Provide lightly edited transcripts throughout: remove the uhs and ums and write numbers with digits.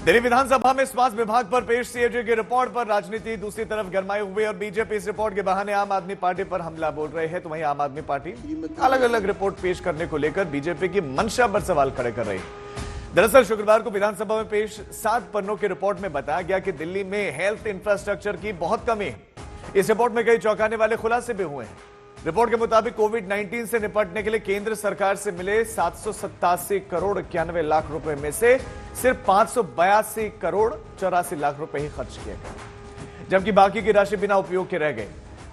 दिल्ली विधानसभा में स्वास्थ्य विभाग पर पेश सीएजी की रिपोर्ट पर राजनीति दूसरी तरफ गरमाए हुए और बीजेपी इस रिपोर्ट के बहाने आम आदमी पार्टी पर हमला बोल रहे हैं, तो वहीं आम आदमी पार्टी अलग अलग रिपोर्ट पेश करने को लेकर बीजेपी की मंशा पर सवाल खड़े कर रही है। दरअसल शुक्रवार को विधानसभा में पेश 7 पन्नों की रिपोर्ट में बताया गया कि दिल्ली में हेल्थ इंफ्रास्ट्रक्चर की बहुत कमी है। इस रिपोर्ट में कई चौंकाने वाले खुलासे भी हुए हैं। रिपोर्ट के मुताबिक कोविड-19 से निपटने के लिए केंद्र सरकार से मिले 787 करोड़ 91 लाख रुपए में से सिर्फ 582 करोड़ 84 लाख रुपए ही खर्च किए गए, जबकि बाकी की राशि बिना उपयोग के रह गई।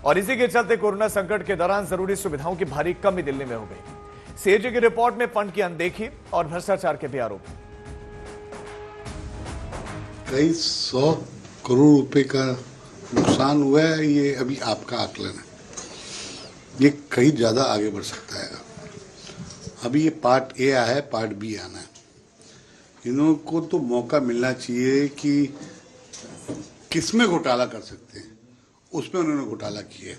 और इसी के चलते कोरोना संकट के दौरान जरूरी सुविधाओं की भारी कमी दिल्ली में हो गई। सीएजी की रिपोर्ट में फंड की अनदेखी और भ्रष्टाचार के भी आरोप। कई 100 करोड़ रुपए का नुकसान हुआ है, ये अभी आपका आकलन है। ये कहीं ज्यादा आगे बढ़ सकता है। अभी ये पार्ट ए आया है, पार्ट बी आना है। इन्हों को तो मौका मिलना चाहिए कि किसमें घोटाला कर सकते हैं, उसमें उन्होंने घोटाला किया।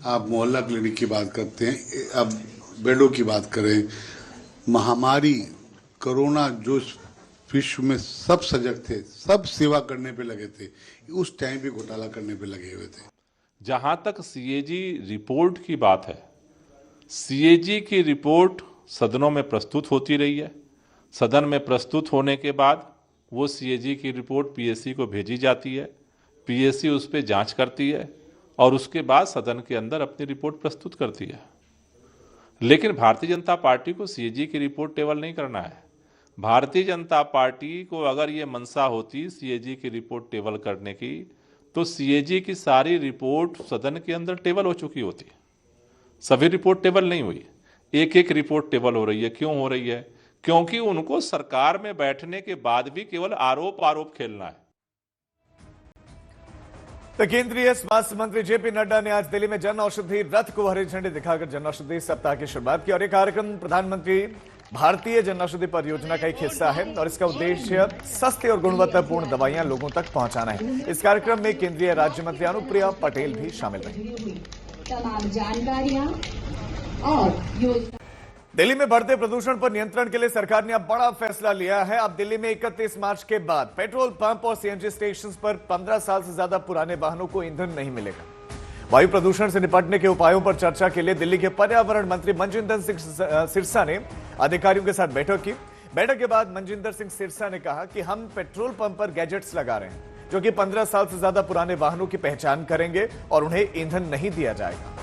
आप मोहल्ला क्लिनिक की बात करते हैं, अब बेडों की बात करें, महामारी कोरोना जो विश्व में सब सजग थे, सब सेवा करने पे लगे थे, उस टाइम भी घोटाला करने पे लगे हुए थे। जहां तक सीएजी रिपोर्ट की बात है, सीएजी की रिपोर्ट सदनों में प्रस्तुत होती रही है। सदन में प्रस्तुत होने के बाद वो सीएजी की रिपोर्ट पीएससी को भेजी जाती है, पीएससी उस पर जांच करती है और उसके बाद सदन के अंदर अपनी रिपोर्ट प्रस्तुत करती है। लेकिन भारतीय जनता पार्टी को सीएजी की रिपोर्ट टेबल नहीं करना है। भारतीय जनता पार्टी को अगर ये मंशा होती सीएजी की रिपोर्ट टेबल करने की, तो सीएजी की सारी रिपोर्ट सदन के अंदर टेबल हो चुकी होती। सभी रिपोर्ट टेबल नहीं हुई, एक एक रिपोर्ट टेबल हो रही है। क्यों हो रही है? क्योंकि उनको सरकार में बैठने के बाद भी केवल आरोप खेलना है। तो केंद्रीय स्वास्थ्य मंत्री जेपी नड्डा ने आज दिल्ली में जन औषधि रथ को हरी झंडी दिखाकर जन औषधि सप्ताह की शुरुआत की। और यह कार्यक्रम प्रधानमंत्री भारतीय जन औषधि परियोजना का एक हिस्सा है और इसका उद्देश्य सस्ती और गुणवत्तापूर्ण दवाइयां लोगों तक पहुंचाना है। इस कार्यक्रम में केंद्रीय राज्य मंत्री अनुप्रिया पटेल भी शामिल रही। तमाम जानकारियां और दिल्ली में बढ़ते प्रदूषण पर नियंत्रण के लिए सरकार ने अब बड़ा फैसला लिया है। अब दिल्ली में 31 मार्च के बाद पेट्रोल पंप और सीएनजी स्टेशन पर 15 साल से ज्यादा पुराने वाहनों को ईंधन नहीं मिलेगा। वायु प्रदूषण से निपटने के उपायों पर चर्चा के लिए दिल्ली के पर्यावरण मंत्री मनजिंदर सिंह सिरसा ने अधिकारियों के साथ बैठक की। बैठक के बाद मनजिंदर सिंह सिरसा ने कहा कि हम पेट्रोल पंप पर गैजेट्स लगा रहे हैं जो कि 15 साल से ज्यादा पुराने वाहनों की पहचान करेंगे और उन्हें ईंधन नहीं दिया जाएगा।